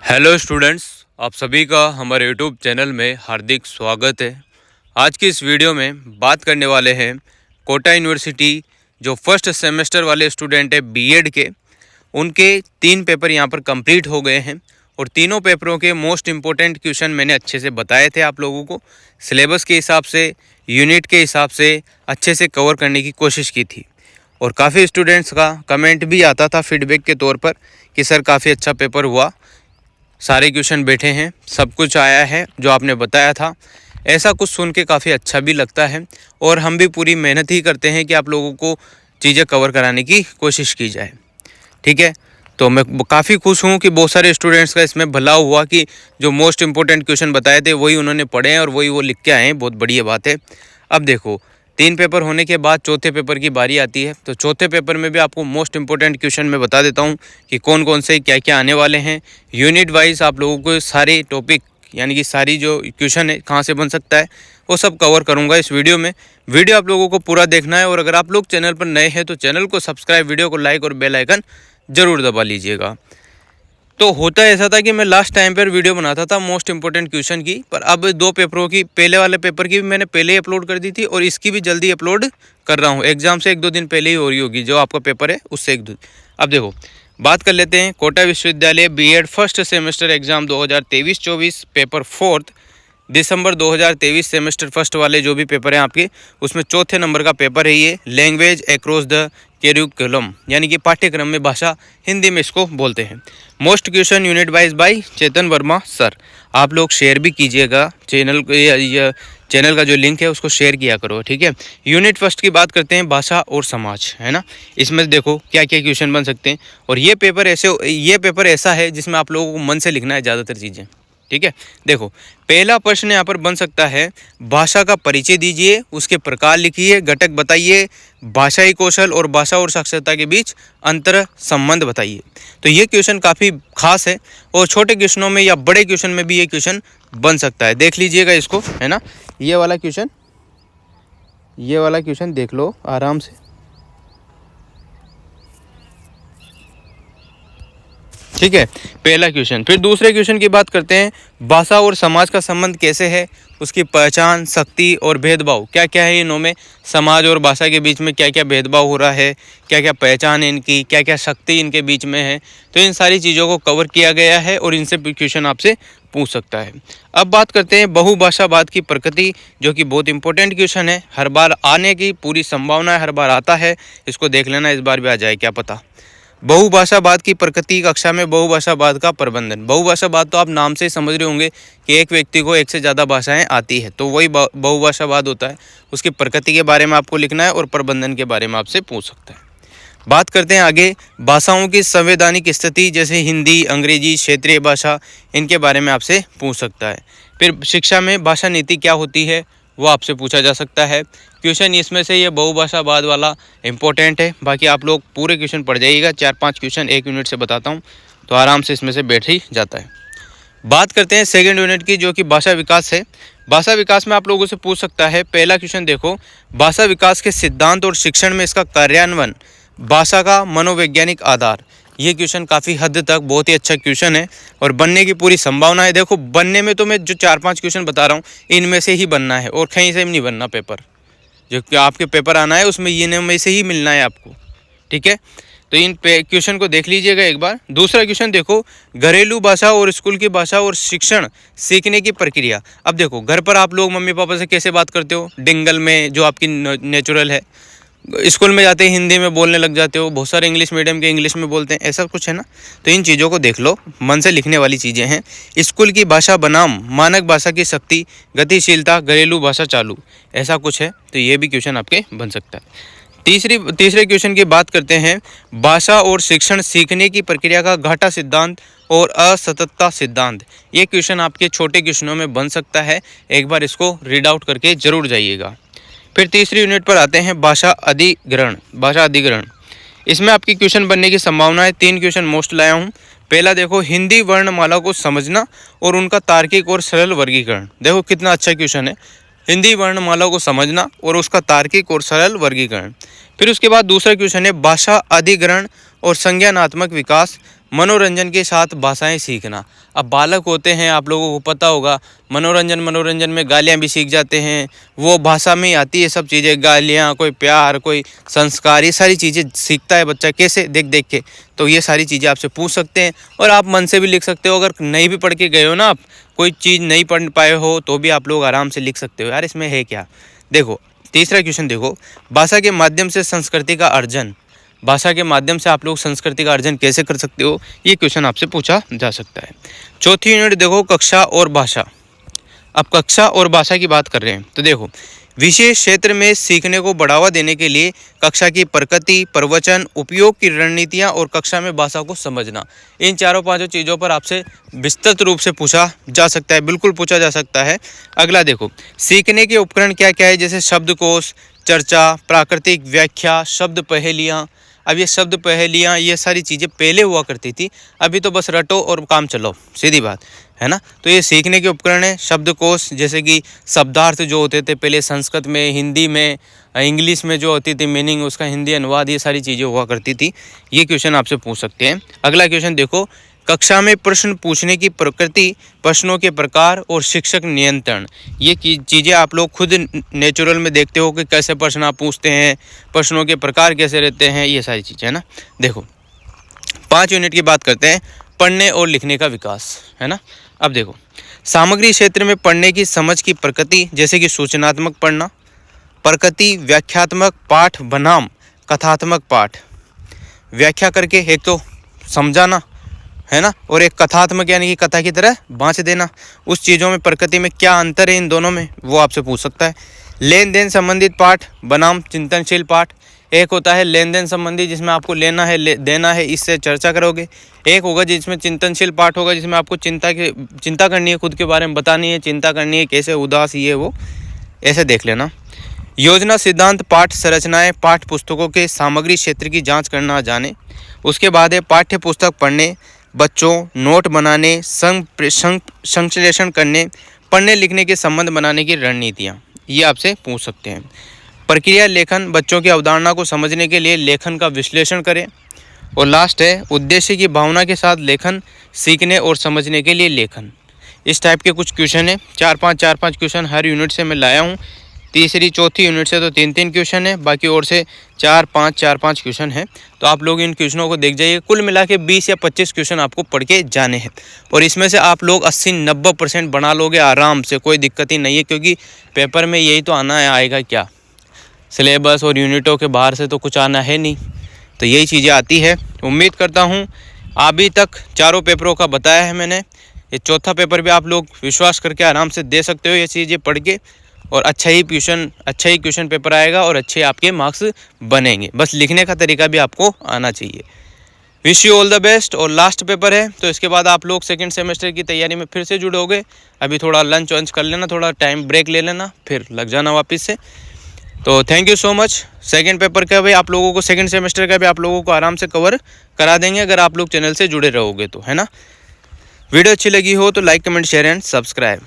Hello students, आप सभी का हमारे यूट्यूब चैनल में हार्दिक स्वागत है। आज की इस वीडियो में बात करने वाले हैं कोटा यूनिवर्सिटी जो फर्स्ट सेमेस्टर वाले स्टूडेंट है बीएड के, उनके 3 पेपर यहाँ पर कंप्लीट हो गए हैं और तीनों पेपरों के मोस्ट इम्पोर्टेंट क्वेश्चन मैंने अच्छे से बताए थे आप लोगों को। सिलेबस के हिसाब से, यूनिट के हिसाब से अच्छे से कवर करने की कोशिश की थी और काफ़ी स्टूडेंट्स का कमेंट भी आता था फीडबैक के तौर पर कि सर काफ़ी अच्छा पेपर हुआ, सारे क्वेश्चन बैठे हैं, सब कुछ आया है जो आपने बताया था। ऐसा कुछ सुन के काफ़ी अच्छा भी लगता है और हम भी पूरी मेहनत ही करते हैं कि आप लोगों को चीज़ें कवर कराने की कोशिश की जाए। ठीक है, तो मैं काफ़ी खुश हूँ कि बहुत सारे स्टूडेंट्स का इसमें भला हुआ कि जो मोस्ट इम्पोर्टेंट क्वेश्चन बताए थे वही उन्होंने पढ़े हैं और वही वो लिख के आए हैं। बहुत बढ़िया बात है। अब देखो, 3 पेपर होने के बाद चौथे पेपर की बारी आती है, तो चौथे पेपर में भी आपको मोस्ट इम्पोर्टेंट क्वेश्चन मैं बता देता हूँ कि कौन कौन से क्या क्या आने वाले हैं। यूनिट वाइज आप लोगों को सारे टॉपिक यानी कि सारी जो क्वेश्चन है कहाँ से बन सकता है वो सब कवर करूँगा इस वीडियो में। वीडियो आप लोगों को पूरा देखना है और अगर आप लोग चैनल पर नए हैं तो चैनल को सब्सक्राइब, वीडियो को लाइक और बेल आइकन ज़रूर दबा लीजिएगा। तो होता ऐसा था कि मैं लास्ट टाइम पर वीडियो बनाता था मोस्ट इम्पोर्टेंट क्वेश्चन की, पर अब 2 पेपरों की, पहले वाले पेपर की भी मैंने पहले ही अपलोड कर दी थी और इसकी भी जल्दी अपलोड कर रहा हूँ। एग्जाम से 1-2 दिन पहले ही हो रही होगी, जो आपका पेपर है उससे 1-2। अब देखो, बात कर लेते हैं कोटा विश्वविद्यालय BEd first semester exam 2023-24 paper 4 दिसंबर 2023 सेमेस्टर फर्स्ट वाले जो भी पेपर हैं आपके, उसमें चौथे नंबर का पेपर है ये, लैंग्वेज अक्रॉस द करिकुलम, यानी कि पाठ्यक्रम में भाषा, हिंदी में इसको बोलते हैं। Most question unit wise by Chetan Varma sir. आप लोग शेयर भी कीजिएगा चैनल को, चैनल का जो लिंक है उसको शेयर किया करो। ठीक है, यूनिट फर्स्ट की बात करते हैं, भाषा और समाज, है ना। इसमें देखो क्या क्या क्वेश्चन बन सकते हैं और ये पेपर ऐसा है जिसमें आप लोगों को मन से लिखना है ज़्यादातर चीज़ें। ठीक है, देखो पहला प्रश्न यहाँ पर बन सकता है, भाषा का परिचय दीजिए, उसके प्रकार लिखिए, घटक बताइए, भाषाई कौशल और भाषा और साक्षरता के बीच अंतर संबंध बताइए। तो ये क्वेश्चन काफ़ी खास है और छोटे क्वेश्चनों में या बड़े क्वेश्चन में भी ये क्वेश्चन बन सकता है। देख लीजिएगा इसको, है ना। ये वाला क्वेश्चन देख लो आराम से। ठीक है, पहला क्वेश्चन। फिर दूसरे क्वेश्चन की बात करते हैं, भाषा और समाज का संबंध कैसे है, उसकी पहचान, शक्ति और भेदभाव क्या क्या है इनों में, समाज और भाषा के बीच में क्या क्या भेदभाव हो रहा है, क्या क्या पहचान है इनकी, क्या क्या शक्ति इनके बीच में है। तो इन सारी चीज़ों को कवर किया गया है और इनसे क्वेश्चन आपसे पूछ सकता है। अब बात करते हैं बहुभाषावाद की प्रकृति, जो कि बहुत इंपॉर्टेंट क्वेश्चन है, हर बार आने की पूरी संभावना है, हर बार आता है, इसको देख लेना, इस बार भी आ जाए क्या पता। बहुभाषावाद की प्रकृति कक्षा में बहुभाषावाद का प्रबंधन। बहुभाषावाद तो आप नाम से ही समझ रहे होंगे कि एक व्यक्ति को एक से ज़्यादा भाषाएं आती है, तो वही बहुभाषावाद होता है। उसकी प्रकृति के बारे में आपको लिखना है और प्रबंधन के बारे में आपसे पूछ सकता है। बात करते हैं आगे, भाषाओं की संवैधानिक स्थिति, जैसे हिंदी, अंग्रेजी, क्षेत्रीय भाषा, इनके बारे में आपसे पूछ सकता है। फिर शिक्षा में भाषा नीति क्या होती है वो आपसे पूछा जा सकता है। क्वेश्चन इसमें से ये बहुभाषावाद वाला इंपॉर्टेंट है, बाकी आप लोग पूरे क्वेश्चन पढ़ जाइएगा। 4-5 क्वेश्चन 1 यूनिट से बताता हूँ तो आराम से इसमें से बैठ ही जाता है। बात करते हैं सेकंड यूनिट की, जो कि भाषा विकास है। भाषा विकास में आप लोगों से पूछ सकता है, पहला क्वेश्चन देखो, भाषा विकास के सिद्धांत और शिक्षण में इसका कार्यान्वयन, भाषा का मनोवैज्ञानिक आधार। ये क्वेश्चन काफ़ी हद तक बहुत ही अच्छा क्वेश्चन है और बनने की पूरी संभावना है। देखो बनने में तो मैं जो 4-5 क्वेश्चन बता रहा हूँ इनमें से ही बनना है और कहीं से भी नहीं बनना। पेपर जो आपके पेपर आना है उसमें इनमें से ही मिलना है आपको। ठीक है, तो इन क्वेश्चन को देख लीजिएगा एक बार। दूसरा क्वेश्चन देखो, घरेलू भाषा और स्कूल की भाषा और शिक्षण सीखने की प्रक्रिया। अब देखो घर पर आप लोग मम्मी पापा से कैसे बात करते हो, डिंगल में जो आपकी नेचुरल है, स्कूल में जाते ही हिंदी में बोलने लग जाते हो, बहुत सारे इंग्लिश मीडियम के इंग्लिश में बोलते हैं, ऐसा कुछ है ना। तो इन चीज़ों को देख लो, मन से लिखने वाली चीज़ें हैं। स्कूल की भाषा बनाम मानक भाषा की शक्ति, गतिशीलता, घरेलू भाषा चालू, ऐसा कुछ है, तो ये भी क्वेश्चन आपके बन सकता है। तीसरे क्वेश्चन की बात करते हैं, भाषा और शिक्षण सीखने की प्रक्रिया का घाटा सिद्धांत और असततता सिद्धांत। ये क्वेश्चन आपके छोटे क्वेश्चनों में बन सकता है, एक बार इसको रीड आउट करके जरूर जाइएगा। फिर तीसरी यूनिट पर आते हैं, भाषा अधिग्रहण। इसमें आपकी क्वेश्चन बनने की संभावना है। 3 क्वेश्चन मोस्ट लाया हूँ। पहला देखो, हिंदी वर्णमाला को समझना और उनका तार्किक और सरल वर्गीकरण। देखो कितना अच्छा क्वेश्चन है, हिंदी वर्णमाला को समझना और उसका तार्किक और सरल वर्गीकरण। फिर उसके बाद दूसरा क्वेश्चन है, भाषा अधिग्रहण और संज्ञानात्मक विकास, मनोरंजन के साथ भाषाएं सीखना। अब बालक होते हैं, आप लोगों को पता होगा, मनोरंजन में गालियाँ भी सीख जाते हैं, वो भाषा में ही आती है सब चीज़ें, गालियाँ, कोई प्यार, कोई संस्कार, ये सारी चीज़ें सीखता है बच्चा कैसे, देख देख के। तो ये सारी चीज़ें आपसे पूछ सकते हैं और आप मन से भी लिख सकते हो। अगर नहीं भी पढ़ के गए हो ना, आप कोई चीज़ नहीं पढ़ पाए हो तो भी आप लोग आराम से लिख सकते हो। यार इसमें है क्या। देखो तीसरा क्वेश्चन देखो, भाषा के माध्यम से संस्कृति का अर्जन। भाषा के माध्यम से आप लोग संस्कृति का अर्जन कैसे कर सकते हो, ये क्वेश्चन आपसे पूछा जा सकता है। चौथी यूनिट देखो, कक्षा और भाषा। अब कक्षा और भाषा की बात कर रहे हैं तो देखो, विशेष क्षेत्र में सीखने को बढ़ावा देने के लिए कक्षा की प्रकृति, प्रवचन, उपयोग की रणनीतियाँ और कक्षा में भाषा को समझना, इन चारों पांचों चीज़ों पर आपसे विस्तृत रूप से पूछा जा सकता है, बिल्कुल पूछा जा सकता है। अगला देखो, सीखने के उपकरण क्या क्या है, जैसे शब्दकोश, चर्चा, प्राकृतिक व्याख्या, शब्द पहेलियाँ। अब ये शब्द पहेलियाँ, ये सारी चीज़ें पहले हुआ करती थी, अभी तो बस रटो और काम चलो, सीधी बात है ना। तो ये सीखने के उपकरण है। शब्दकोश, जैसे कि शब्दार्थ जो होते थे पहले संस्कृत में, हिंदी में, इंग्लिश में जो होती थी मीनिंग, उसका हिंदी अनुवाद, ये सारी चीज़ें हुआ करती थी। ये क्वेश्चन आपसे पूछ सकते हैं। अगला क्वेश्चन देखो, कक्षा में प्रश्न पूछने की प्रकृति, प्रश्नों के प्रकार और शिक्षक नियंत्रण। ये चीज़ें आप लोग खुद नेचुरल में देखते हो कि कैसे प्रश्न आप पूछते हैं, प्रश्नों के प्रकार कैसे रहते हैं, ये सारी चीज़ें है ना। देखो 5 यूनिट की बात करते हैं, पढ़ने और लिखने का विकास, है ना। अब देखो, सामग्री क्षेत्र में पढ़ने की समझ की प्रकृति, जैसे कि सूचनात्मक पढ़ना, प्रकृति, व्याख्यात्मक पाठ बनाम कथात्मक पाठ। व्याख्या करके एक तो समझाना, है ना, और एक कथात्मक यानी कि कथा की तरह बाँच देना। उस चीज़ों में प्रकृति में क्या अंतर है इन दोनों में, वो आपसे पूछ सकता है। लेन देन संबंधित पाठ बनाम चिंतनशील पाठ। एक होता है लेन देन संबंधी, जिसमें आपको लेना है देना है, इससे चर्चा करोगे। एक होगा जिसमें चिंतनशील पाठ होगा, जिसमें आपको चिंता करनी है, खुद के बारे में बतानी है, चिंता करनी है, कैसे उदास ये वो, ऐसे देख लेना। योजना, सिद्धांत, पाठ संरचनाएं, पाठ पुस्तकों के सामग्री क्षेत्र की जांच करना जाने। उसके बाद है पाठ्य पुस्तक पढ़ने, बच्चों, नोट बनाने, संश्लेषण करने, पढ़ने लिखने के संबंध बनाने की रणनीतियाँ, ये आपसे पूछ सकते हैं। प्रक्रिया लेखन, बच्चों की अवधारणा को समझने के लिए लेखन का विश्लेषण करें। और लास्ट है उद्देश्य की भावना के साथ लेखन, सीखने और समझने के लिए लेखन। इस टाइप के कुछ क्वेश्चन है, 4-5 क्वेश्चन हर यूनिट से मैं लाया हूँ। तीसरी चौथी यूनिट से तो 3-3 क्वेश्चन है, बाकी और से 4-5 क्वेश्चन है। तो आप लोग इन क्वेश्चनों को देख जाइए। कुल मिला के 20 या 25 क्वेश्चन आपको पढ़ के जाने हैं और इसमें से आप लोग 80-90% बना लोगे आराम से, कोई दिक्कत ही नहीं है, क्योंकि पेपर में यही तो आना है, आएगा क्या, सिलेबस और यूनिटों के बाहर से तो कुछ आना है नहीं। तो यही चीज़ें आती है। उम्मीद करता हूँ अभी तक चारों पेपरों का बताया है मैंने। ये चौथा पेपर भी आप लोग विश्वास करके आराम से दे सकते हो ये चीज़ें पढ़ के, और अच्छा ही क्वेश्चन पेपर आएगा और अच्छे आपके मार्क्स बनेंगे। बस लिखने का तरीका भी आपको आना चाहिए। Wish you all the best. और लास्ट पेपर है तो इसके बाद आप लोग सेकंड सेमेस्टर की तैयारी में फिर से जुड़ोगे। अभी थोड़ा लंच वंच कर लेना, थोड़ा टाइम ब्रेक ले लेना, फिर लग जाना वापस से। तो thank you so much. Second paper का भी आप लोगों को, सेकंड सेमेस्टर का भी आप लोगों को आराम से कवर करा देंगे अगर आप लोग चैनल से जुड़े रहोगे तो, है ना। वीडियो अच्छी लगी हो तो like, comment, share and subscribe.